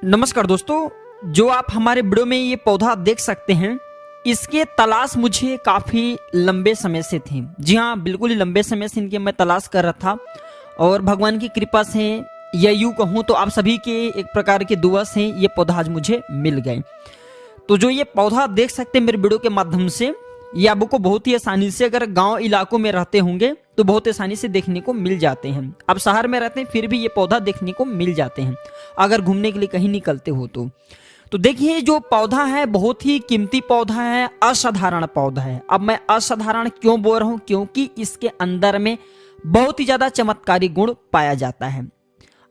नमस्कार दोस्तों, जो आप हमारे वीडियो में ये पौधा देख सकते हैं, इसके तलाश मुझे काफ़ी लंबे समय से थी। जी हाँ, बिल्कुल ही लंबे समय से इनके मैं तलाश कर रहा था और भगवान की कृपा से या यूँ कहूँ तो आप सभी के एक प्रकार के दुआ से ये पौधा आज मुझे मिल गए। तो जो ये पौधा देख सकते हैं मेरे वीडियो के माध्यम से, ये आपको बहुत ही आसानी से, अगर गांव इलाकों में रहते होंगे तो बहुत आसानी से देखने को मिल जाते हैं। अब शहर में रहते हैं फिर भी ये पौधा देखने को मिल जाते हैं अगर घूमने के लिए कहीं निकलते हो तो देखिए, जो पौधा है बहुत ही कीमती पौधा है, असाधारण पौधा है। अब मैं असाधारण क्यों बोल रहा हूँ? क्योंकि इसके अंदर में बहुत ही ज्यादा चमत्कारी गुण पाया जाता है।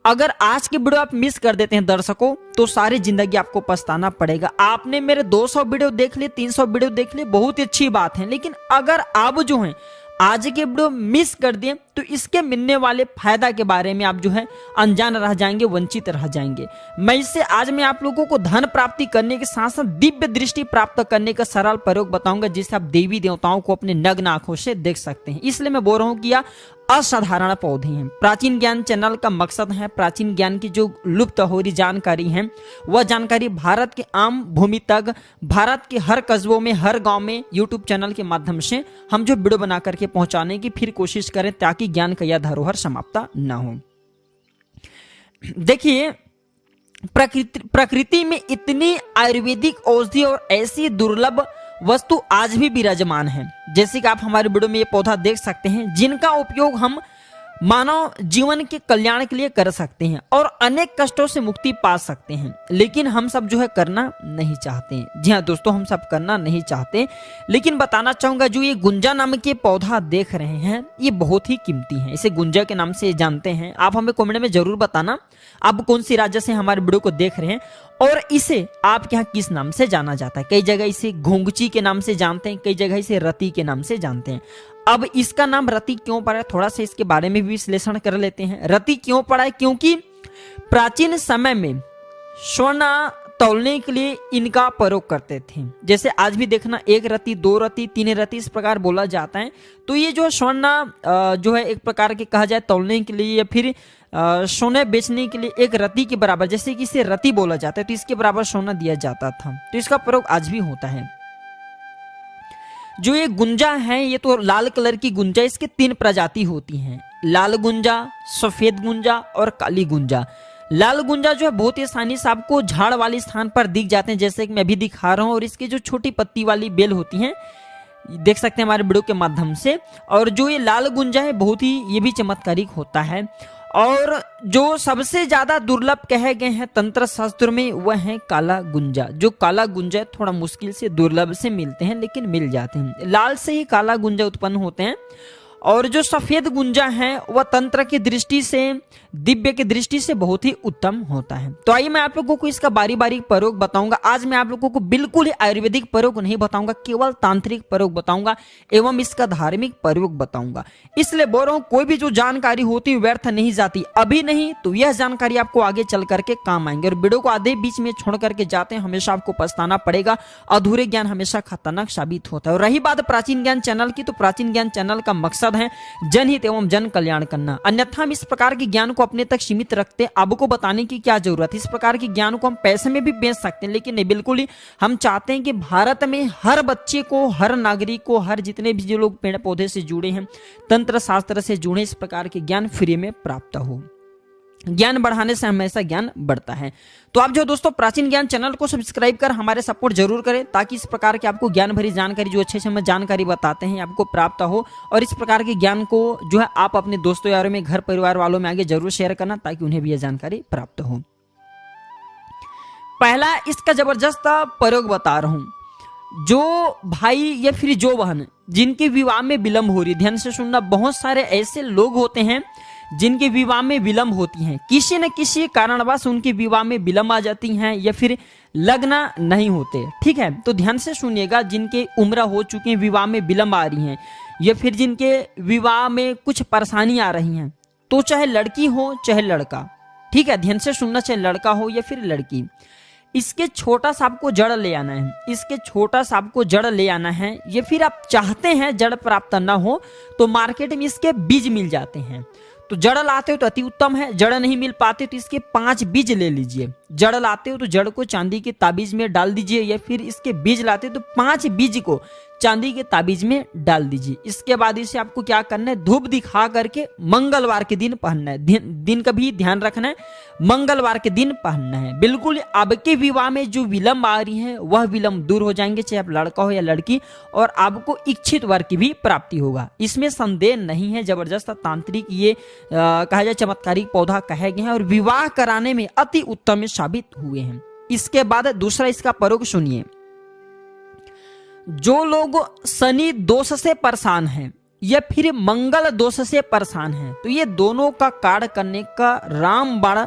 अगर आज की वीडियो आप मिस कर देते हैं दर्शकों, तो सारी जिंदगी आपको पछताना पड़ेगा। आपने मेरे 200 वीडियो देख लिए, 300 वीडियो देख लिए, बहुत ही अच्छी बात है, लेकिन अगर आप जो हैं आज के वीडियो मिस कर दिए तो इसके मिलने वाले फायदा के बारे में आप जो है अनजान रह जाएंगे, वंचित रह जाएंगे। मैं इससे आज मैं आप लोगों को धन प्राप्ति करने के साथ साथ दिव्य दृष्टि प्राप्त करने का सरल प्रयोग बताऊंगा, जिससे आप देवी देवताओं को अपने नग्न आंखों से देख सकते हैं। इसलिए मैं बोल रहा हूँ कि यह असाधारण पौधे हैं। प्राचीन ज्ञान चैनल का मकसद है प्राचीन ज्ञान की जो लुप्त हो रही जानकारी है, वह जानकारी भारत के आम भूमि तक, भारत के हर कस्बों में, हर गांव में यूट्यूब चैनल के माध्यम से हम जो वीडियो बना करके पहुंचाने की फिर कोशिश करें, ताकि ज्ञान का यह धरोहर समाप्त न हो। देखिए, प्रकृति में इतनी आयुर्वेदिक औषधि और ऐसी दुर्लभ वस्तु आज भी विराजमान है, जैसे कि आप हमारे वीडियो में ये पौधा देख सकते हैं, जिनका उपयोग हम मानव जीवन के कल्याण के लिए कर सकते हैं और अनेक कष्टों से मुक्ति पा सकते हैं। लेकिन हम सब जो है करना नहीं चाहते। जी हाँ दोस्तों, हम सब करना नहीं चाहते। लेकिन बताना चाहूंगा, जो ये गुंजा नाम के पौधा देख रहे हैं, ये बहुत ही कीमती है। इसे गुंजा के नाम से जानते हैं। आप हमें कमेंट में जरूर बताना आप कौन सी राज्य से हमारे वीडियो को देख रहे हैं और इसे आपके यहाँ किस नाम से जाना जाता है। कई जगह इसे घोंगची के नाम से जानते हैं, कई जगह इसे रति के नाम से जानते हैं। अब इसका नाम रति क्यों पड़ा है, थोड़ा सा इसके बारे में भी विश्लेषण कर लेते हैं। रति क्यों पड़ा है? क्योंकि प्राचीन समय में स्वर्ण तौलने के लिए इनका प्रयोग करते थे। जैसे आज भी देखना, 1 रति, 2 रति, 3 रति, इस प्रकार बोला जाता है। तो ये जो स्वर्ण जो है एक प्रकार के कहा जाए तौलने के लिए या फिर सोने बेचने के लिए एक रति के बराबर, जैसे कि इसे रति बोला जाता है, तो इसके बराबर सोना दिया जाता था। तो इसका प्रयोग आज भी होता है। जो ये गुंजा है, ये तो लाल कलर की गुंजा, इसके 3 प्रजाति होती हैं, लाल गुंजा, सफेद गुंजा और काली गुंजा। लाल गुंजा जो है बहुत ही आसानी से आपको झाड़ वाले स्थान पर दिख जाते हैं, जैसे कि मैं भी दिखा रहा हूं। और इसकी जो छोटी पत्ती वाली बेल होती हैं, देख सकते हैं हमारे वीडियो के माध्यम से। और जो ये लाल गुंजा है, बहुत ही ये भी चमत्कारिक होता है। और जो सबसे ज्यादा दुर्लभ कहे गए हैं तंत्र शास्त्र में, वह है काला गुंजा। जो काला गुंजा थोड़ा मुश्किल से, दुर्लभ से मिलते हैं, लेकिन मिल जाते हैं। लाल से ही काला गुंजा उत्पन्न होते हैं। और जो सफेद गुंजा है, वह तंत्र की दृष्टि से, दिव्य की दृष्टि से बहुत ही उत्तम होता है। तो आइए मैं आप लोगों को इसका बारी बारी प्रयोग बताऊंगा। आज मैं आप लोगों को बिल्कुल ही आयुर्वेदिक प्रयोग नहीं बताऊंगा, केवल तांत्रिक प्रयोग बताऊंगा एवं इसका धार्मिक प्रयोग बताऊंगा। इसलिए बोल रहा हूं, कोई भी जो जानकारी होती है व्यर्थ नहीं जाती। अभी नहीं तो यह जानकारी आपको आगे चल करके काम आएंगे। और वीडियो को आधे बीच में छोड़ करके जाते हैं, हमेशा आपको पछताना पड़ेगा। अधूरे ज्ञान हमेशा खतरनाक साबित होता है। और रही बात प्राचीन ज्ञान चैनल की, तो प्राचीन ज्ञान चैनल का मकसद है जनहित एवं जन कल्याण करना। अन्यथा हम इस प्रकार के ज्ञान को अपने तक सीमित रखते हैं। आपको बताने की क्या जरूरत है? इस प्रकार के ज्ञान को हम पैसे में भी बेच सकते हैं, लेकिन नहीं, बिल्कुल ही हम चाहते हैं कि भारत में हर बच्चे को, हर नागरिक को, हर जितने भी जो लोग पेड़ पौधे से जुड़े हैं, तंत्र शास्त्र से जुड़े, इस प्रकार के ज्ञान फ्री में प्राप्त हो। ज्ञान बढ़ाने से हमेशा ज्ञान बढ़ता है। तो आप जो दोस्तों प्राचीन ज्ञान चैनल को सब्सक्राइब कर हमारे सपोर्ट जरूर करें, ताकि इस प्रकार के आपको ज्ञान भरी जानकारी, जो अच्छे से हम जानकारी बताते हैं, आपको प्राप्त हो। और इस प्रकार के ज्ञान को जो है आप अपने दोस्तों यारों में, घर परिवार वालों में आगे जरूर शेयर करना, ताकि उन्हें भी यह जानकारी प्राप्त हो। पहला इसका जबरदस्त प्रयोग बता रहा हूं। जो भाई या फिर जो बहन जिनके विवाह में विलंब हो रही, ध्यान से सुनना, बहुत सारे ऐसे लोग होते हैं जिनके विवाह में विलंब होती हैं, किसी न किसी कारणवश उनके विवाह में विलंब आ जाती हैं या फिर लग्न नहीं होते। ठीक है, तो ध्यान से सुनिएगा। जिनके उम्र हो चुकी है, विवाह में विलंब आ रही हैं, या फिर जिनके विवाह में कुछ परेशानी आ रही हैं, तो चाहे लड़की हो चाहे लड़का, ठीक है, ध्यान से सुनना, चाहे लड़का हो या फिर लड़की, इसके छोटा सा आपको जड़ ले आना है। इसके छोटा सा आपको जड़ ले आना है, या फिर आप चाहते हैं जड़ प्राप्त ना हो तो मार्केट में इसके बीज मिल जाते हैं। तो जड़ लाते हो तो अति उत्तम है, जड़ नहीं मिल पाते तो इसके 5 बीज ले लीजिए। जड़ लाते हो तो जड़ को चांदी के ताबीज में डाल दीजिए, या फिर इसके बीज लाते हो तो 5 बीज को चांदी के ताबीज में डाल दीजिए। इसके बाद इसे आपको क्या करना है, धूप दिखा करके मंगलवार के दिन पहनना है। दिन का भी ध्यान रखना है, मंगलवार के दिन पहनना है। बिल्कुल आपके विवाह में जो विलंब आ रही है वह विलंब दूर हो जाएंगे, चाहे आप लड़का हो या लड़की, और आपको इच्छित वर की भी प्राप्ति होगा, इसमें संदेह नहीं है। जबरदस्त तांत्रिक ये कहा जाए चमत्कारिक पौधा कहे गए हैं और विवाह कराने में अति उत्तम साबित हुए हैं। इसके बाद दूसरा इसका प्रयोग सुनिए। जो लोग शनि दोष से परेशान हैं या फिर मंगल दोष से परेशान हैं, तो ये दोनों का कार्य करने का रामबाण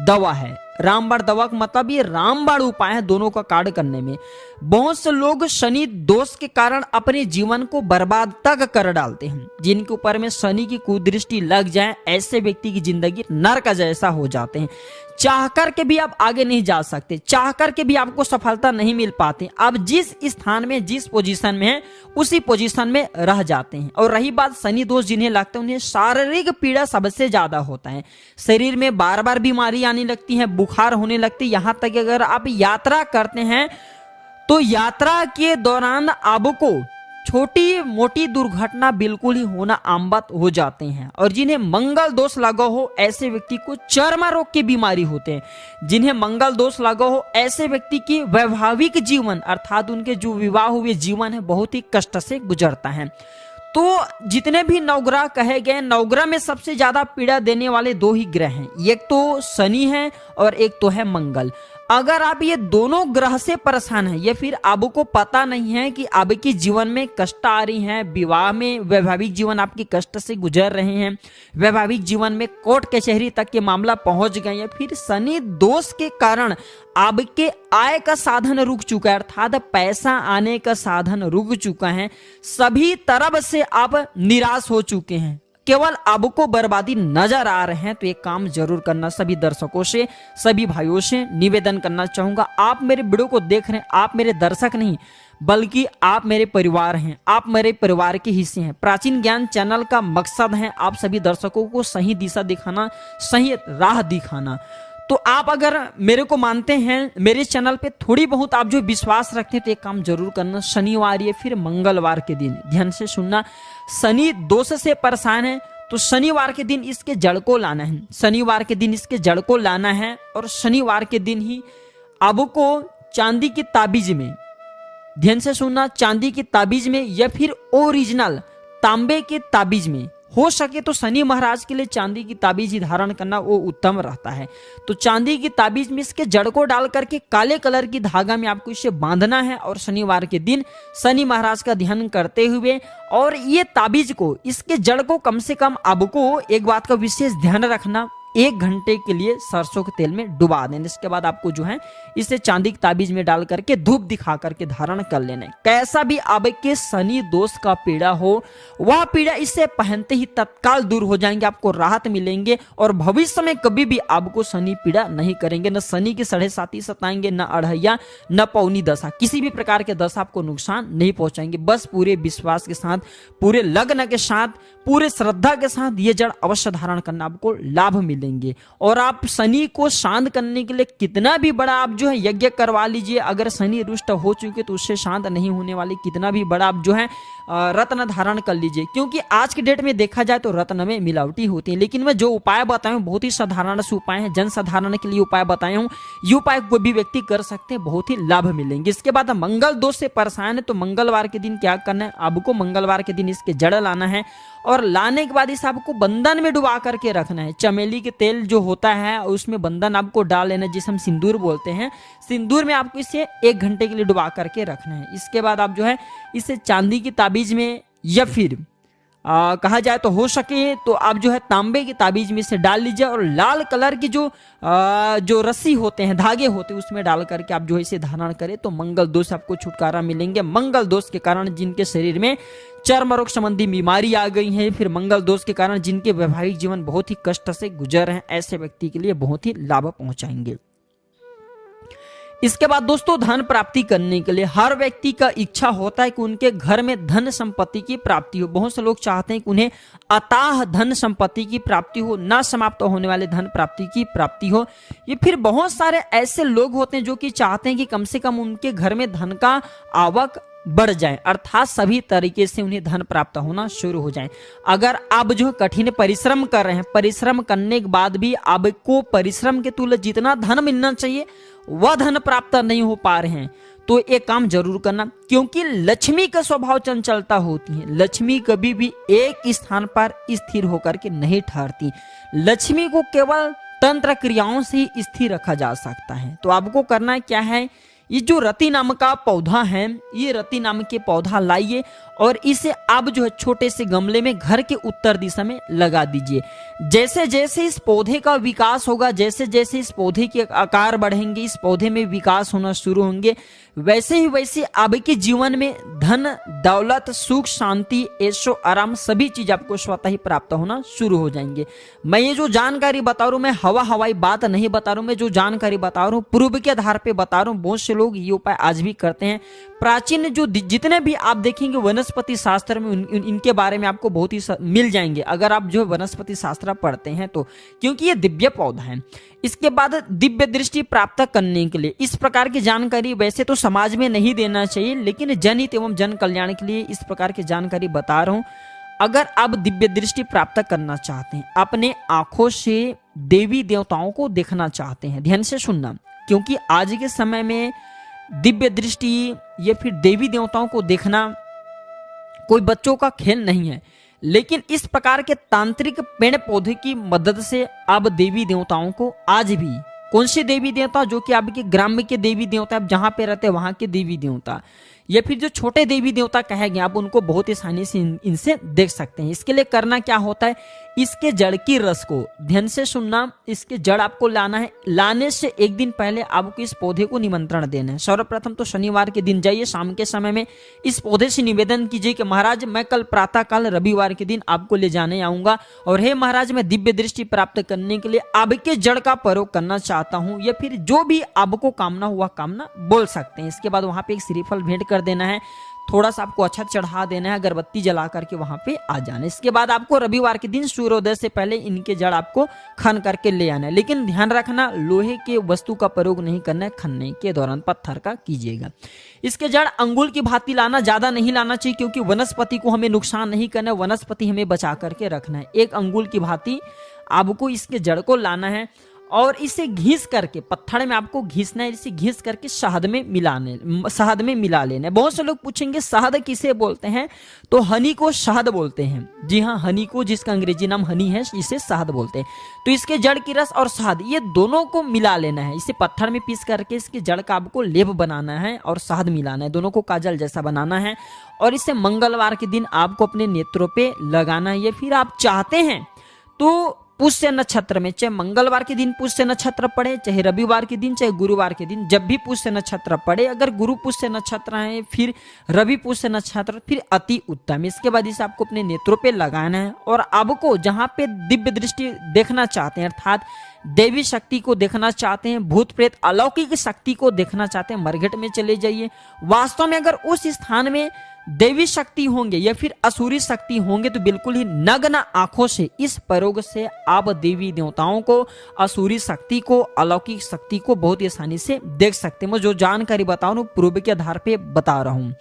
दवा है। रामबाण दवा का मतलब ये रामबाण उपाय है दोनों का कार्य करने में। बहुत से लोग शनि दोष के कारण अपने जीवन को बर्बाद तक कर डालते हैं। जिनके ऊपर में शनि की कुदृष्टि लग जाए, ऐसे व्यक्ति की जिंदगी नरक जैसा हो जाते हैं। चाह कर के भी आप आगे नहीं जा सकते, चाह कर के भी आपको सफलता नहीं मिल पाती। आप जिस स्थान में जिस पोजीशन में हैं उसी पोजीशन में रह जाते हैं। और रही बात शनि दोष जिन्हें लगता है उन्हें शारीरिक पीड़ा सबसे ज्यादा होता है। शरीर में बार बार बीमारी आने लगती है, बुखार होने लगती है। यहाँ तक अगर आप यात्रा करते हैं तो यात्रा के दौरान आपको छोटी मोटी दुर्घटना बिल्कुल ही होना आम बात हो जाते हैं। और जिन्हें मंगल दोष लगा हो ऐसे व्यक्ति को चर्म रोग की बीमारी होते हैं। जिन्हें मंगल दोष लगा हो ऐसे व्यक्ति की वैवाहिक जीवन अर्थात उनके जो विवाह हुए जीवन है बहुत ही कष्ट से गुजरता है। तो जितने भी नवग्रह कहे गए, नवग्रह में सबसे ज्यादा पीड़ा देने वाले 2 ही ग्रह हैं, एक तो शनि है और एक तो है मंगल। अगर आप ये दोनों ग्रह से परेशान हैं या फिर आपको पता नहीं है कि आपके जीवन में कष्ट आ रही हैं, विवाह में वैवाहिक जीवन आपकी कष्ट से गुजर रहे हैं, वैवाहिक जीवन में कोर्ट कचहरी तक के मामला पहुंच गए, या फिर शनि दोष के कारण आपके आय का साधन रुक चुका है अर्थात पैसा आने का साधन रुक चुका है, सभी तरफ से आप निराश हो चुके हैं, केवल आपको बर्बादी नजर आ रहे हैं, तो एक काम जरूर करना। सभी दर्शकों से, सभी भाइयों से निवेदन करना चाहूंगा, आप मेरे वीडियो को देख रहे हैं, आप मेरे दर्शक नहीं बल्कि आप मेरे परिवार हैं, आप मेरे परिवार के हिस्से हैं। प्राचीन ज्ञान चैनल का मकसद है आप सभी दर्शकों को सही दिशा दिखाना, सही राह दिखाना। तो आप अगर मेरे को मानते हैं, मेरे चैनल पे थोड़ी बहुत आप जो विश्वास रखते हैं, तो एक काम जरूर करना, शनिवार या फिर मंगलवार के दिन ध्यान से सुनना। शनि दोष से परेशान है तो शनिवार के दिन इसके जड़ को लाना है, शनिवार के दिन इसके जड़ को लाना है। और शनिवार के दिन ही आपको चांदी की ताबीज में, ध्यान से सुनना, चांदी की ताबीज में या फिर ओरिजिनल तांबे के ताबीज में, हो सके तो शनि महाराज के लिए चांदी की ताबीज ही धारण करना वो उत्तम रहता है। तो चांदी की ताबीज में इसके जड़ को डाल करके काले कलर की धागा में आपको इसे बांधना है और शनिवार के दिन शनि महाराज का ध्यान करते हुए, और ये ताबीज को, इसके जड़ को कम से कम आपको एक बात का विशेष ध्यान रखना, 1 घंटे के लिए सरसों के तेल में डुबा देना। इसके बाद आपको जो है इसे चांदी की ताबीज में डाल करके धूप दिखा करके धारण कर लेना। कैसा भी आपके शनि दोष का पीड़ा हो, वह पीड़ा इसे पहनते ही तत्काल दूर हो जाएंगे, आपको राहत मिलेंगे और भविष्य में कभी भी आपको शनि पीड़ा नहीं करेंगे। न शनि की 7.5 सताएंगे, न अढ़ैया, न पौनी दशा, किसी भी प्रकार के दशा आपको नुकसान नहीं पहुंचाएंगे। बस पूरे विश्वास के साथ, पूरे लग्न के साथ, पूरे श्रद्धा के साथ ये जड़ अवश्य धारण करना, आपको लाभ मिलेंगे। और आप शनि को शांत करने के लिए कितना भी बड़ा आप जो है यज्ञ करवा लीजिए, अगर शनि रुष्ट हो चुके तो उससे शांत नहीं होने वाले कितना भी बड़ा आप जो है रत्न धारण कर लीजिए, क्योंकि आज की डेट में देखा जाए तो रत्न में मिलावटी होती है। लेकिन मैं जो उपाय बताया हूँ बहुत ही साधारण से उपाय है, जन साधारण के लिए उपाय बताया हूँ, ये उपाय कोई भी व्यक्ति कर सकते हैं, बहुत ही लाभ मिलेंगे। इसके बाद मंगल दोष से परेशान है तो मंगलवार के दिन क्या करना है, आपको मंगलवार के दिन इसके जड़ लाना है और लाने के बाद इसे आपको बंधन में डुबा करके रखना है। चमेली के तेल जो होता है उसमें बंधन आपको डाल लेना, जिसे हम सिंदूर बोलते हैं, सिंदूर में आपको इसे 1 घंटे के लिए डुबा करके रखना है। इसके बाद आप जो है इसे चांदी की ताबीज में या फिर कहा जाए तो हो सके तो आप जो है तांबे की ताबीज में इसे डाल लीजिए और लाल कलर की जो रस्सी होते हैं, धागे होते हैं, उसमें डाल करके आप जो है इसे धारण करें तो मंगल दोष आपको छुटकारा मिलेंगे। मंगल दोष के कारण जिनके शरीर में चर्म रोग संबंधी बीमारी आ गई है, फिर मंगल दोष के कारण जिनके वैवाहिक जीवन बहुत ही कष्ट से गुजर रहे हैं, ऐसे व्यक्ति के लिए बहुत ही लाभ पहुंचाएंगे। इसके बाद दोस्तों धन प्राप्ति करने के लिए हर व्यक्ति का इच्छा होता है कि उनके घर में धन संपत्ति की प्राप्ति हो। बहुत से लोग चाहते हैं कि उन्हें अथाह धन संपत्ति की प्राप्ति हो, ना समाप्त होने वाले धन प्राप्ति की प्राप्ति हो। ये फिर बहुत सारे ऐसे लोग होते हैं जो कि चाहते हैं कि कम से कम उनके घर में धन का आवक बढ़ जाए, अर्थात सभी तरीके से उन्हें धन प्राप्त होना शुरू हो जाए। अगर आप जो कठिन परिश्रम कर रहे हैं, परिश्रम करने के बाद भी आपको परिश्रम के तुल्य जितना धन मिलना चाहिए वह धन प्राप्त नहीं हो पा रहे हैं, तो एक काम जरूर करना, क्योंकि लक्ष्मी का स्वभाव चंचलता होती है। लक्ष्मी कभी भी एक स्थान पर स्थिर होकर के नहीं ठहरती। लक्ष्मी को केवल तंत्र क्रियाओं से ही स्थिर रखा जा सकता है। तो आपको करना क्या है, ये जो रति नाम का पौधा है, ये रति नाम के पौधा लाइए और इसे आप जो है छोटे से गमले में घर के उत्तर दिशा में लगा दीजिए। जैसे जैसे इस पौधे का विकास होगा, जैसे जैसे इस पौधे के आकार बढ़ेंगे, इस पौधे में विकास होना शुरू होंगे, वैसे ही वैसे आपके जीवन में धन, दौलत, सुख, शांति, ऐशो आराम सभी चीज आपको स्वतः ही प्राप्त होना शुरू हो जाएंगे। मैं ये जो जानकारी बता रहा हूँ, मैं हवाई बात नहीं बता रहा हूँ, मैं जो जानकारी बता रहा हूँ पूर्व के आधार पे बता रहा हूँ। बहुत से लोग ये उपाय आज भी करते हैं। प्राचीन जो जितने भी आप देखेंगे वनस्पति शास्त्र में इनके बारे में आपको बहुत ही मिल जाएंगे, अगर आप जो वनस्पति शास्त्र पढ़ते हैं तो, क्योंकि ये दिव्य पौधा है। इसके बाद दिव्य दृष्टि प्राप्त करने के लिए इस प्रकार की जानकारी वैसे तो समाज में नहीं देना चाहिए, लेकिन जनहित एवं जन कल्याण के लिए इस प्रकार की जानकारी बता रहा हूं। अगर आप दिव्य दृष्टि प्राप्त करना चाहते हैं, अपने आंखों से देवी देवताओं को देखना चाहते हैं, ध्यान से सुनना, क्योंकि आज के समय में दिव्य दृष्टि या फिर देवी देवताओं को देखना कोई बच्चों का खेल नहीं है, लेकिन इस प्रकार के तांत्रिक पेड़ पौधे की मदद से आप देवी देवताओं को आज भी, कौन से देवी देवता, जो कि आपके ग्राम के देवी देवता, आप जहां पे रहते हैं वहां के देवी देवता, या फिर जो छोटे देवी देवता कहे गए, आप उनको बहुत ही आसानी से इनसे देख सकते हैं। इसके लिए करना क्या होता है, इसके जड़ की रस को ध्यान से सुनना, इसके जड़ आपको लाना है। लाने से एक दिन पहले आपको इस पौधे को निमंत्रण देना है। सर्वप्रथम तो शनिवार के दिन जाइए, शाम के समय में इस पौधे से निवेदन कीजिए कि महाराज मैं कल प्रातः काल रविवार के दिन आपको ले जाने आऊंगा, और हे महाराज मैं दिव्य दृष्टि प्राप्त करने के लिए आपके जड़ का प्रयोग करना चाहता हूं, या फिर जो भी आपको कामना हुआ कामना बोल सकते हैं। इसके बाद वहां पे एक श्रीफल भेंट कर देना है, थोड़ा सा आपको अक्षत चढ़ा देना है, अगरबत्ती जला करके वहां पे आ जाना है। इसके बाद आपको रविवार के दिन सूर्योदय से पहले इनके जड़ आपको खन करके ले आना है, लेकिन ध्यान रखना लोहे के वस्तु का प्रयोग नहीं करना है, खनने के दौरान पत्थर का कीजिएगा। इसके जड़ अंगुल की भांति लाना, ज्यादा नहीं लाना चाहिए, क्योंकि वनस्पति को हमें नुकसान नहीं करना है, वनस्पति हमें बचा करके रखना है। एक अंगुल की भांति आपको इसके जड़ को लाना है और इसे घिस करके, पत्थर में आपको घिसना है, इसे घिस करके शहद में मिला लेना। बहुत से लोग पूछेंगे शहद किसे बोलते हैं, तो हनी को शहद बोलते हैं। जी हाँ, हनी को, जिसका अंग्रेजी नाम हनी है, इसे शहद बोलते हैं। तो इसके जड़ की रस और शहद ये दोनों को मिला लेना है। इसे पत्थर में पीस करके इसके जड़ का आपको लेप बनाना है और शहद मिलाना है, दोनों को काजल जैसा बनाना है, और इसे मंगलवार के दिन आपको अपने नेत्रों पे लगाना है। या फिर आप चाहते हैं तो पुष्य नक्षत्र में, चाहे मंगलवार के दिन पुष्य नक्षत्र पड़े, चाहे रविवार के दिन, चाहे गुरुवार के दिन, जब भी पुष्य नक्षत्र पड़े, अगर गुरु पुष्य नक्षत्र है, फिर रवि पुष्य नक्षत्र, फिर अति उत्तम। इसके बाद इसे आपको अपने नेत्रों पे लगाना है, और आपको जहां पे दिव्य दृष्टि देखना चाहते हैं, अर्थात देवी शक्ति को देखना चाहते हैं, भूत प्रेत अलौकिक शक्ति को देखना चाहते हैं, मरघट में चले जाइए। वास्तव में अगर उस स्थान में देवी शक्ति होंगे या फिर असुरी शक्ति होंगे, तो बिल्कुल ही नग्न आंखों से इस प्रयोग से आप देवी देवताओं को, असुरी शक्ति को, अलौकिक शक्ति को बहुत ही आसानी से देख सकते हैं। मैं जो जानकारी बता रहा हूं पूर्व के आधार पे बता रहा हूं।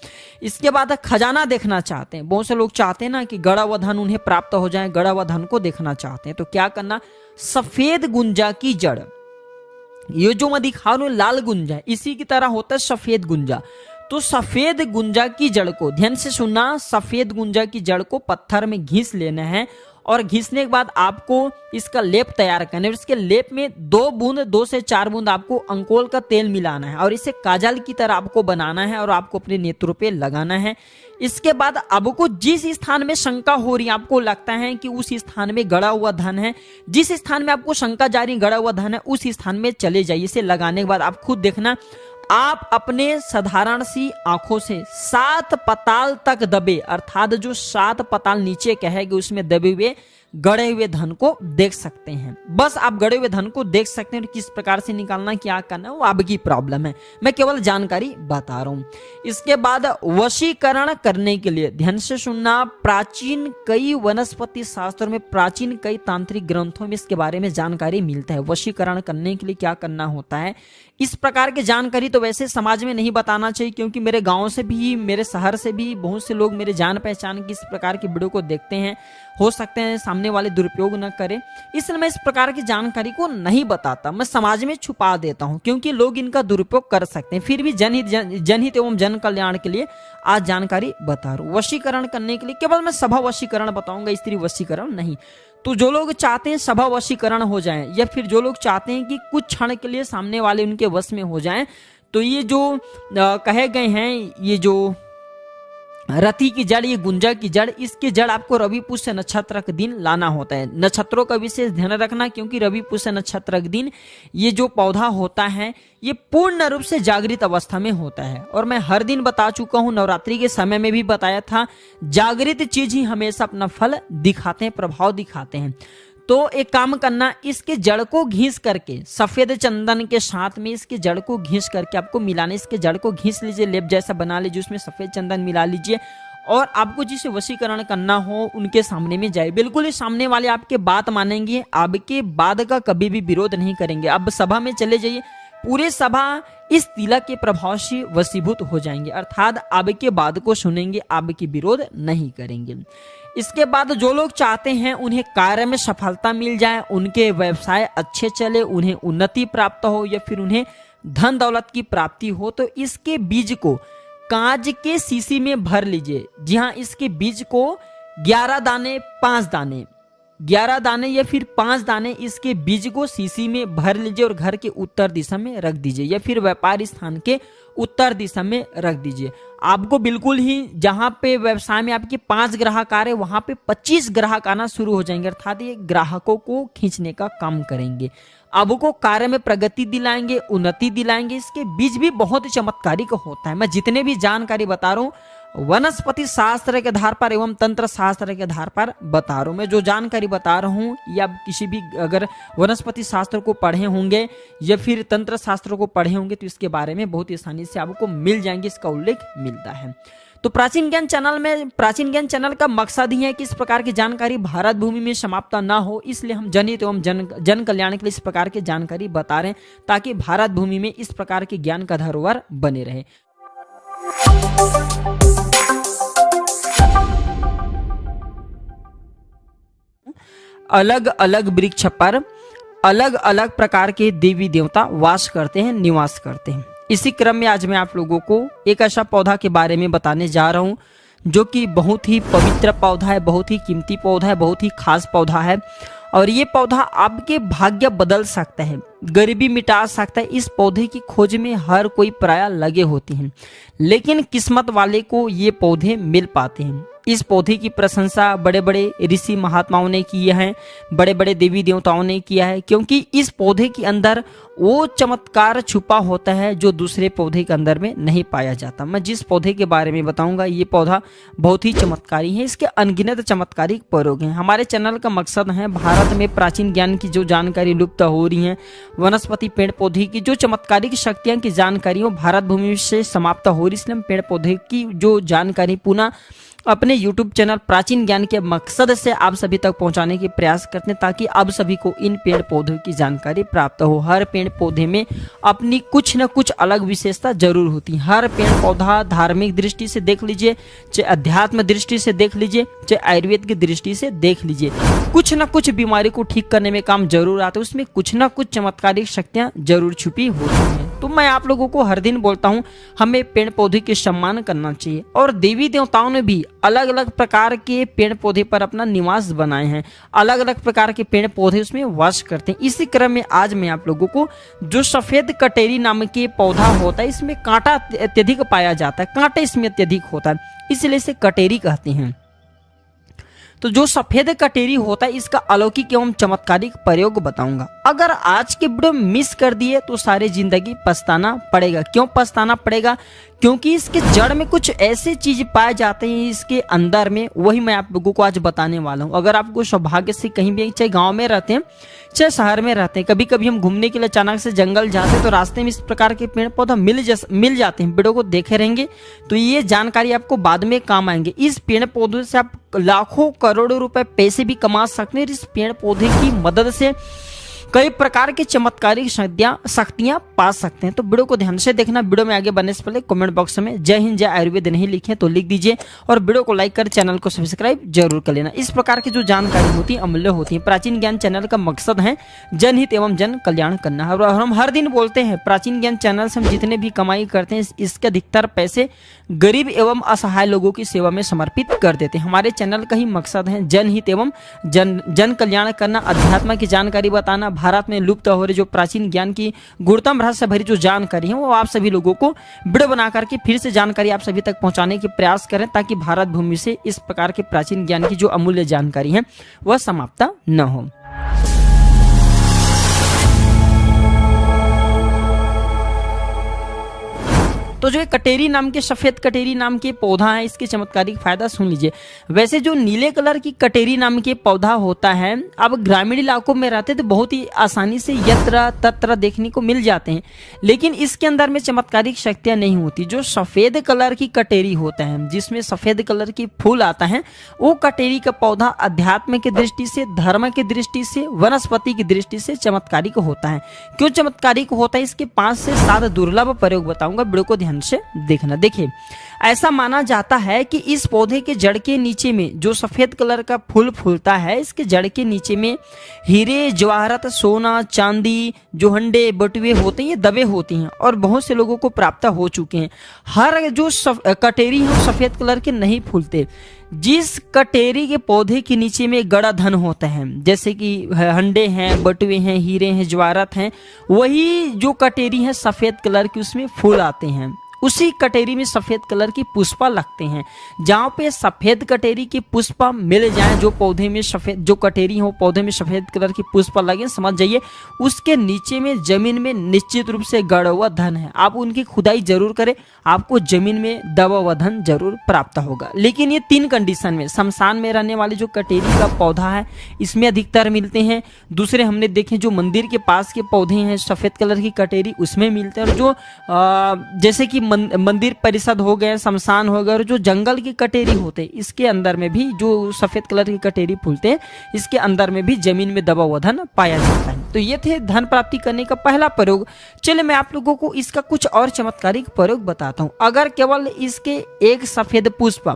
इसके बाद खजाना देखना चाहते हैं, बहुत से लोग चाहते हैं ना कि गड़ा हुआ धन उन्हें प्राप्त हो जाए, गड़ा हुआ धन को देखना चाहते हैं, तो क्या करना, सफेद गुंजा की जड़, ये जो मैं दिखा रहा हूं लाल गुंजा, इसी की तरह होता है सफेद गुंजा। तो सफेद गुंजा की जड़ को, ध्यान से सुनना, सफेद गुंजा की जड़ को पत्थर में घिस लेना है, और घिसने के बाद आपको इसका लेप तैयार करना है। इसके लेप में 2 से 4 बूंद आपको अंकोल का तेल मिलाना है, और इसे काजल की तरह आपको बनाना है, और आपको अपने नेत्रों पे लगाना है। इसके बाद आपको जिस स्थान में शंका हो रही है, आपको लगता है कि उस स्थान में गड़ा हुआ धन है, जिस स्थान में आपको शंका जा रही गड़ा हुआ धन है, उस स्थान में चले जाइए। इसे लगाने के बाद आप खुद देखना, आप अपने साधारण सी आंखों से 7 पताल तक दबे, अर्थात जो 7 पताल नीचे कहेंगे उसमें दबे हुए गड़े हुए धन को देख सकते हैं। बस आप गड़े हुए धन को देख सकते हैं, किस प्रकार से निकालना, क्या करना, वो आपकी प्रॉब्लम है, मैं केवल जानकारी बता रहा हूं। इसके बाद वशीकरण करने के लिए ध्यान से सुनना, प्राचीन कई वनस्पति शास्त्रों में, प्राचीन कई तांत्रिक ग्रंथों में इसके बारे में जानकारी मिलता है। वशीकरण करने के लिए क्या करना होता है, इस प्रकार की जानकारी तो वैसे समाज में नहीं बताना चाहिए, क्योंकि मेरे गांव से भी, मेरे शहर से भी बहुत से लोग मेरे जान पहचान की इस प्रकार की वीडियो को देखते हैं, हो सकते हैं सामने वाले दुरुपयोग न करें, इसलिए मैं इस प्रकार की जानकारी को नहीं बताता, मैं समाज में छुपा देता हूं, क्योंकि लोग इनका दुरुपयोग कर सकते हैं। फिर भी जनहित एवं जन कल्याण के लिए आज जानकारी बता रहा हूं। वशीकरण करने के लिए केवल मैं सभा वशीकरण बताऊंगा, स्त्री वशीकरण नहीं। तो जो लोग चाहते हैं सभा वशीकरण हो जाएं, या फिर जो लोग चाहते हैं कि कुछ क्षण के लिए सामने वाले उनके वश में हो जाएं, तो ये जो कहे गए हैं, ये जो रति की जड़, ये गुंजा की जड़, इसकी जड़ आपको रवि पुष्य नक्षत्र के दिन लाना होता है। नक्षत्रों का विशेष ध्यान रखना, क्योंकि रवि पुष्य नक्षत्र के दिन ये जो पौधा होता है ये पूर्ण रूप से जागृत अवस्था में होता है। और मैं हर दिन बता चुका हूं, नवरात्रि के समय में भी बताया था, जागृत चीज ही हमेशा अपना फल दिखाते हैं, प्रभाव दिखाते हैं। तो एक काम करना, इसके जड़ को घिस करके सफेद चंदन के साथ में इसके जड़ को घिस करके आपको मिलाना, इसके जड़ को घिस लीजिए, लेप जैसा बना लीजिए, उसमें सफेद चंदन मिला लीजिए, और आपको जिसे वशीकरण करना हो उनके सामने में जाए। बिल्कुल ही सामने वाले आपके बात मानेंगे, आपके बाद का कभी भी विरोध नहीं करेंगे। अब सभा में चले जाइए, पूरे सभा इस तिलक के प्रभाव से वशीभूत हो जाएंगे, अर्थात आपके बात को सुनेंगे, आपकी विरोध नहीं करेंगे। इसके बाद जो लोग चाहते हैं उन्हें कार्य में सफलता मिल जाए, उनके व्यवसाय अच्छे चले, उन्हें उन्नति प्राप्त हो, या फिर उन्हें धन दौलत की प्राप्ति हो, तो इसके बीज को कांच के शीशी में भर लीजिए। जी हाँ, इसके बीज को 11 दाने, 5 दाने, 11 दाने या फिर 5 दाने इसके बीज को शीशी में भर लीजिए और घर के उत्तर दिशा में रख दीजिए, या फिर व्यापार स्थान के उत्तर दिशा में रख दीजिए। आपको बिल्कुल ही जहां पे व्यवसाय में आपके 5 ग्राहक आ रहे, वहां पे 25 ग्राहक आना शुरू हो जाएंगे, अर्थात ये ग्राहकों को खींचने का काम करेंगे, आपको कार्य में प्रगति दिलाएंगे, उन्नति दिलाएंगे। इसके बीज भी बहुत चमत्कारिक होता है। मैं जितने भी जानकारी बता रहा हूँ वनस्पति शास्त्र के आधार पर एवं तंत्र शास्त्र के आधार पर बता रहा हूँ। मैं जो जानकारी बता रहा हूँ, या किसी भी अगर वनस्पति शास्त्र को पढ़े होंगे या फिर तंत्र शास्त्र को पढ़े होंगे, तो इसके बारे में बहुत आसानी से आपको मिल जाएंगे, इसका उल्लेख मिलता है। तो प्राचीन ज्ञान चैनल का मकसद ही है कि इस प्रकार की जानकारी भारत भूमि में समाप्त ना हो, इसलिए हम जनहित एवं जन कल्याण के लिए इस प्रकार की जानकारी बता रहे हैं, ताकि भारत भूमि में इस प्रकार के ज्ञान का धरोहर बने रहे। अलग अलग वृक्ष पर अलग अलग प्रकार के देवी देवता वास करते हैं, निवास करते हैं। इसी क्रम में आज मैं आप लोगों को एक ऐसा पौधा के बारे में बताने जा रहा हूं जो कि बहुत ही पवित्र पौधा है, बहुत ही कीमती पौधा है, बहुत ही खास पौधा है, और ये पौधा आपके भाग्य बदल सकता है, गरीबी मिटा सकता है। इस पौधे की खोज में हर कोई प्राय लगे होते हैं, लेकिन किस्मत वाले को ये पौधे मिल पाते हैं। इस पौधे की प्रशंसा बड़े बड़े ऋषि महात्माओं ने की है, बड़े बड़े देवी देवताओं ने किया है, क्योंकि इस पौधे के अंदर वो चमत्कार छुपा होता है जो दूसरे पौधे के अंदर में नहीं पाया जाता। मैं जिस पौधे के बारे में बताऊंगा, ये पौधा बहुत ही चमत्कारी है, इसके अनगिनत चमत्कारिक प्रयोग हैं। हमारे चैनल का मकसद है भारत में प्राचीन ज्ञान की जो जानकारी लुप्त हो रही है, वनस्पति पेड़ पौधे की जो चमत्कारिक शक्तियां की जानकारियों भारत भूमि से समाप्त हो रही, इसलिए हम पेड़ पौधे की जो जानकारी पुनः अपने YouTube चैनल प्राचीन ज्ञान के मकसद से आप सभी तक पहुंचाने के प्रयास करते हैं, ताकि आप सभी को इन पेड़ पौधों की जानकारी प्राप्त हो। हर पेड़ पौधे में अपनी कुछ न कुछ अलग विशेषता जरूर होती है। हर पेड़ पौधा धार्मिक दृष्टि से देख लीजिए, चाहे अध्यात्म दृष्टि से देख लीजिए, चाहे आयुर्वेद की दृष्टि से देख लीजिए, कुछ न कुछ बीमारी को ठीक करने में काम जरूर आता है, उसमें कुछ न कुछ चमत्कारिक शक्तियां जरूर छुपी होती हैं। तो मैं आप लोगों को हर दिन बोलता हूं, हमें पेड़ पौधे के सम्मान करना चाहिए, और देवी देवताओं ने भी अलग अलग प्रकार के पेड़ पौधे पर अपना निवास बनाए हैं, अलग अलग प्रकार के पेड़ पौधे उसमें वास करते हैं। इसी क्रम में आज मैं आप लोगों को जो सफेद कटेरी नाम के पौधा होता है, इसमें कांटा अत्यधिक पाया जाता है, कांटे इसमें अत्यधिक होता है, इसलिए इसे कटेरी कहते हैं। तो जो सफेद कटेरी होता है, इसका अलौकिक एवं चमत्कारिक प्रयोग बताऊंगा। अगर आज के वीडियो मिस कर दिए तो सारी जिंदगी पछताना पड़ेगा। क्यों पछताना पड़ेगा? क्योंकि इसके जड़ में कुछ ऐसे चीज पाए जाते हैं इसके अंदर में, वही मैं आप लोगों को आज बताने वाला हूँ। अगर आपको सौभाग्य से कहीं भी, चाहे गांव में रहते हैं चाहे शहर में रहते हैं, कभी कभी हम घूमने के लिए अचानक से जंगल जाते हैं तो रास्ते में इस प्रकार के पेड़ पौधा मिल जाते हैं। पेड़ों को देखे रहेंगे तो ये जानकारी आपको बाद में काम आएंगे। इस पेड़ पौधों से आप लाखों करोड़ों रुपए पैसे भी कमा सकते हैं। इस पेड़ पौधे की मदद से कई प्रकार की चमत्कारिक शक्तियां पा सकते हैं। तो वीडियो को ध्यान से देखना। वीडियो में आगे बढ़ने से पहले कमेंट बॉक्स में जय हिंद जय आयुर्वेद नहीं लिखे तो लिख दीजिए, और वीडियो को लाइक कर चैनल को सब्सक्राइब जरूर कर लेना। इस प्रकार की जो जानकारी होती है अमूल्य होती है। प्राचीन ज्ञान चैनल का मकसद है जनहित एवं जन कल्याण करना। और हम हर दिन बोलते हैं प्राचीन ज्ञान चैनल से हम जितने भी कमाई करते हैं इसके अधिकतर पैसे गरीब एवं असहाय लोगों की सेवा में समर्पित कर देते हैं। हमारे चैनल का ही मकसद है जनहित एवं जन कल्याण करना, अध्यात्म की जानकारी बताना, भारत में लुप्त हो रही जो प्राचीन ज्ञान की गुणतम रहस्य भरी जो जानकारी है वो आप सभी लोगों को वीडियो बना करके फिर से जानकारी आप सभी तक पहुंचाने के प्रयास करें, ताकि भारत भूमि से इस प्रकार के प्राचीन ज्ञान की जो अमूल्य जानकारी है वह समाप्त न हो। तो जो कटेरी नाम के, सफेद कटेरी नाम के पौधा है, इसके चमत्कारिक फायदा सुन लीजिए। वैसे जो नीले कलर की कटेरी नाम के पौधा होता है, अब ग्रामीण इलाकों में रहते तो बहुत ही आसानी से यत्र तत्र देखने को मिल जाते हैं, लेकिन इसके अंदर में चमत्कारिक शक्तियां नहीं होती। जो सफेद कलर की कटेरी होता है, जिसमें सफेद कलर की फूल आता है, वो कटेरी का पौधा अध्यात्म की दृष्टि से, धर्म की दृष्टि से, वनस्पति की दृष्टि से चमत्कारिक होता है। क्यों चमत्कारिक होता है, इसके 5 से 7 दुर्लभ प्रयोग बताऊंगा, वीडियो को ध्यान से देखना। देखिए, ऐसा माना जाता है कि इस पौधे के जड़ के नीचे में जो सफेद कलर का फूल फूलता है, इसके जड़ के नीचे में हीरे जवाहरात, सोना, चांदी, जो हंडे बटुए होते हैं, ये दबे होती हैं और बहुत से लोगों को प्राप्त हो चुके हैं। हर जो कटेरी है सफेद कलर के नहीं फूलते। जिस कटेरी के पौधे के नीचे में गड़ा धन होता है, जैसे कि हंडे हैं, बटुए हैं, हीरे हैं, जवाहरात हैं, वही जो कटेरी है सफेद कलर की, उसमें फूल आते हैं। उसी कटेरी में सफेद कलर की पुष्पा लगते हैं। जहाँ पे सफेद कटेरी की पुष्पा मिल जाए, जो पौधे में सफेद, जो कटेरी हो पौधे में सफेद कलर की पुष्पा लगे, समझ जाइए उसके नीचे में जमीन में निश्चित रूप से गड़ा हुआ धन है। आप उनकी खुदाई जरूर करें, आपको जमीन में दबा हुआ धन जरूर प्राप्त होगा। लेकिन ये 3 कंडीशन में, शमशान में रहने वाले जो कटेरी का पौधा है इसमें अधिकतर मिलते हैं। दूसरे हमने देखे जो मंदिर के पास के पौधे हैं सफेद कलर की कटेरी, उसमें मिलते हैं। और जो जैसे कि मंदिर परिषद हो गए, शमशान हो गए, और जो जंगल की कटेरी होते हैं इसके अंदर में भी जो सफेद कलर की कटेरी फूलते हैं, इसके अंदर में भी जमीन में दबा हुआ धन पाया जाता है। तो ये थे धन प्राप्ति करने का पहला प्रयोग। चलिए मैं आप लोगों को इसका कुछ और चमत्कारिक प्रयोग बताता हूँ। अगर केवल इसके एक सफेद पुष्प,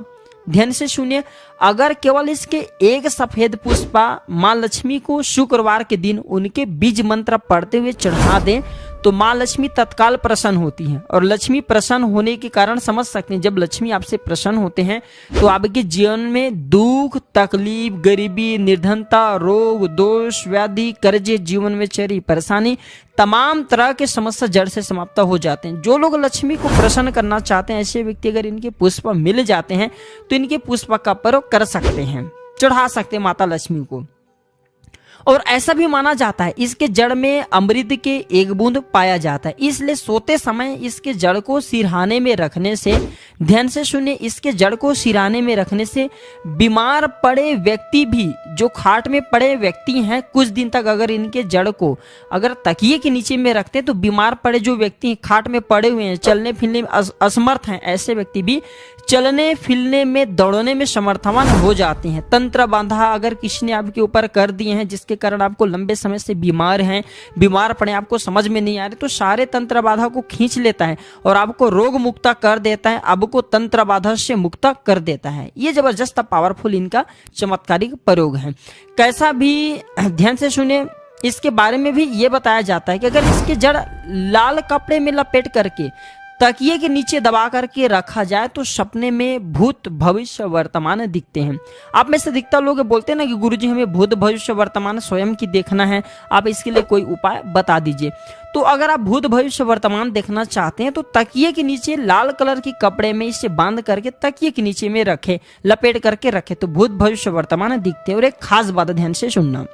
ध्यान से सुनिए, अगर केवल इसके एक सफेद पुष्पा माँ लक्ष्मी को शुक्रवार के दिन उनके बीज मंत्र पढ़ते हुए चढ़ा दें तो माँ लक्ष्मी तत्काल प्रसन्न होती हैं। और लक्ष्मी प्रसन्न होने के कारण समझ सकते हैं, जब लक्ष्मी आपसे प्रसन्न होते हैं तो आपके जीवन में दुख, तकलीफ, गरीबी, निर्धनता, रोग, दोष, व्याधि, कर्जे, जीवन में चरी परेशानी, तमाम तरह के समस्या जड़ से समाप्त हो जाते हैं। जो लोग लक्ष्मी को प्रसन्न करना चाहते हैं, ऐसे व्यक्ति अगर इनके पुष्प मिल जाते हैं तो इनके पुष्प का प्रयोग कर सकते हैं, चढ़ा सकते हैं माता लक्ष्मी को। और ऐसा भी माना जाता है इसके जड़ में अमृत के एक बूंद पाया जाता है, इसलिए सोते समय इसके जड़ को सिरहाने में रखने से, ध्यान से सुनिए, इसके जड़ को सिरहाने में रखने से बीमार पड़े व्यक्ति भी, जो खाट में पड़े व्यक्ति हैं, कुछ दिन तक अगर इनके जड़ को अगर तकिए के नीचे में रखते हैं तो बीमार पड़े जो व्यक्ति खाट में पड़े हुए हैं, चलने फिरने में असमर्थ हैं, ऐसे व्यक्ति भी चलने फिरने में, दौड़ने में समर्थवान हो जाते हैं। तंत्र बांधा अगर किसी ने आपके ऊपर कर दिए हैं जिसके कारण आपको लंबे समय से बीमार पड़े, आपको समझ में नहीं आ रहे, तो सारे तंत्र बाधा को खींच लेता है और आपको रोग मुक्त कर देता है, आपको तंत्र बाधा से मुक्त कर देता है। ये जबरदस्त पावरफुल इनका चमत्कारिक प्रयोग है। कैसा भी ध्यान से सुने, इसके बारे में भी ये बताया जाता है कि अगर इसके जड़ लाल कपड़े में लपेट करके तकिए के नीचे दबा करके रखा जाए तो सपने में भूत भविष्य वर्तमान दिखते हैं। आप में से अधिकतर लोग बोलते हैं ना कि गुरुजी हमें भूत भविष्य वर्तमान स्वयं की देखना है, आप इसके लिए कोई उपाय बता दीजिए। तो अगर आप भूत भविष्य वर्तमान देखना चाहते हैं तो तकिए के नीचे लाल कलर के कपड़े में इसे बांध करके तकिए के नीचे में रखे, लपेट करके रखे, तो भूत भविष्य वर्तमान दिखते हैं। और एक खास बात ध्यान से सुनना,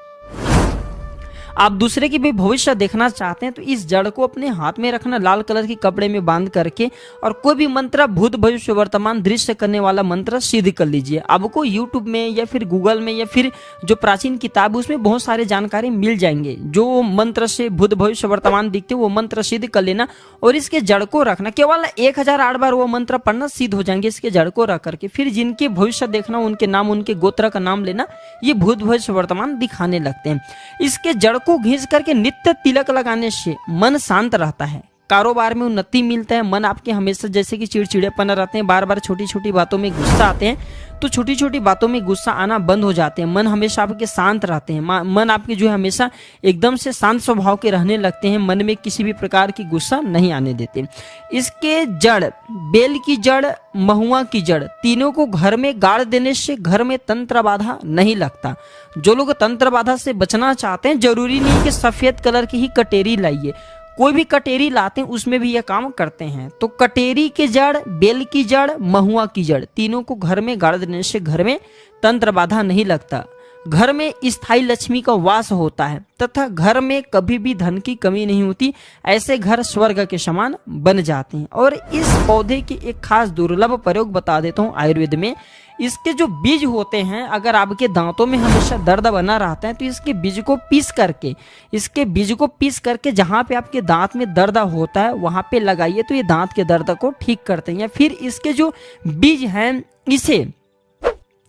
आप दूसरे की भी भविष्य देखना चाहते हैं तो इस जड़ को अपने हाथ में रखना, लाल कलर के कपड़े में बांध करके, और कोई भी मंत्र भूत भविष्य वर्तमान दृश्य करने वाला मंत्र सिद्ध कर लीजिए। आपको यूट्यूब में या फिर गूगल में या फिर जो प्राचीन किताब है उसमें बहुत सारे जानकारी मिल जाएंगे। जो मंत्र से भूत भविष्य वर्तमान दिखते वो मंत्र सिद्ध कर लेना और इसके जड़ को रखना। केवल 1008 बार वो मंत्र पढ़ना, सिद्ध हो जाएंगे इसके जड़ को रख करके। फिर जिनके भविष्य देखना उनके नाम, उनके गोत्र का नाम लेना, ये भूत भविष्य वर्तमान दिखाने लगते हैं। इसके जड़ को घिस करके नित्य तिलक लगाने से मन शांत रहता है, कारोबार में उन्नति मिलता है। मन आपके हमेशा जैसे कि चिड़चिड़ेपन रहते हैं, बार बार छोटी छोटी बातों में गुस्सा आते हैं, तो छोटी छोटी बातों में गुस्सा आना बंद हो जाते हैं। मन हमेशा आपके शांत रहते हैं, मन आपके जो है हमेशा एकदम से शांत स्वभाव के रहने लगते हैं। मन में किसी भी प्रकार की गुस्सा नहीं आने देते। इसके जड़, बेल की जड़, महुआ की जड़, तीनों को घर में गाड़ देने से घर में तंत्र बाधा नहीं लगता। जो लोग तंत्र बाधा से बचना चाहते हैं, जरूरी नहीं कि सफेद कलर की ही कटेरी लाइए, कोई भी कटेरी लाते हैं उसमें भी यह काम करते हैं। तो कटेरी के जड़, बेल की जड़, महुआ की जड़, तीनों को घर में गाड़ देने से घर में तंत्र बाधा नहीं लगता। घर में स्थायी लक्ष्मी का वास होता है तथा घर में कभी भी धन की कमी नहीं होती। ऐसे घर स्वर्ग के समान बन जाते हैं। और इस पौधे की एक खास दुर्लभ प्रयोग बता देता हूँ आयुर्वेद में। इसके जो बीज होते हैं, अगर आपके दांतों में हमेशा दर्द बना रहता है तो इसके बीज को पीस करके जहाँ पे आपके दांत में दर्द होता है वहाँ पे लगाइए, तो ये दांत के दर्द को ठीक करते हैं। या फिर इसके जो बीज हैं, इसे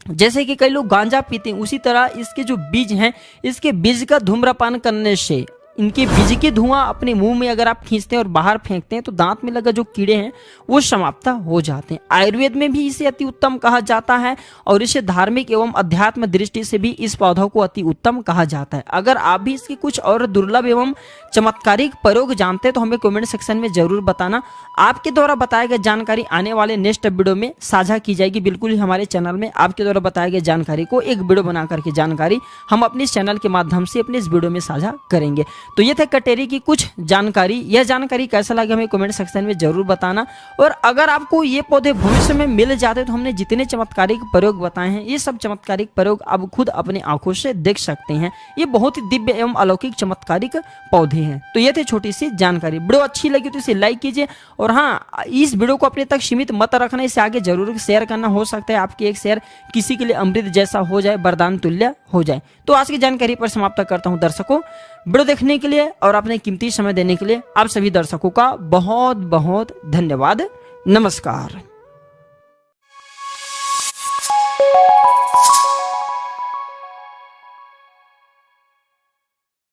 जैसे कि कई लोग गांजा पीते हैं, उसी तरह इसके जो बीज हैं, इसके बीज का धूम्रपान करने से, इनके बीज के धुआं अपने मुंह में अगर आप खींचते हैं और बाहर फेंकते हैं तो दांत में लगा जो कीड़े हैं वो समाप्त हो जाते हैं। आयुर्वेद में भी इसे अति उत्तम कहा जाता है और इसे धार्मिक एवं अध्यात्म दृष्टि से भी इस पौधों को अति उत्तम कहा जाता है। अगर आप भी इसके कुछ और दुर्लभ एवं चमत्कारिक प्रयोग जानते हैं तो हमें कमेंट सेक्शन में जरूर बताना। आपके द्वारा बताए गए जानकारी आने वाले नेक्स्ट वीडियो में साझा की जाएगी। बिल्कुल ही हमारे चैनल में आपके द्वारा बताए गए जानकारी को एक वीडियो बना करके जानकारी हम अपने चैनल के माध्यम से अपने इस वीडियो में साझा करेंगे। तो ये थे कटेरी की कुछ जानकारी। यह जानकारी कैसा लगे हमें कमेंट सेक्शन में जरूर बताना। और अगर आपको ये पौधे भविष्य में मिल जाते तो हमने जितने चमत्कारिक प्रयोग बताए हैं, ये सब चमत्कारिक प्रयोग आप खुद अपने आंखों से देख सकते हैं। ये बहुत ही दिव्य एवं अलौकिक चमत्कारिक पौधे हैं। तो ये थे छोटी सी जानकारी। वीडियो अच्छी लगी तो इसे लाइक कीजिए और हाँ, इस वीडियो को अपने तक सीमित मत रखना, इसे आगे जरूर शेयर करना। हो सकता है आपकी एक शेयर किसी के लिए अमृत जैसा हो जाए, वरदान तुल्य हो जाए। तो आज की जानकारी पर समाप्त करता हूं दर्शकों। वीडियो देखने के लिए और अपने कीमती समय देने के लिए आप सभी दर्शकों का बहुत बहुत धन्यवाद। नमस्कार।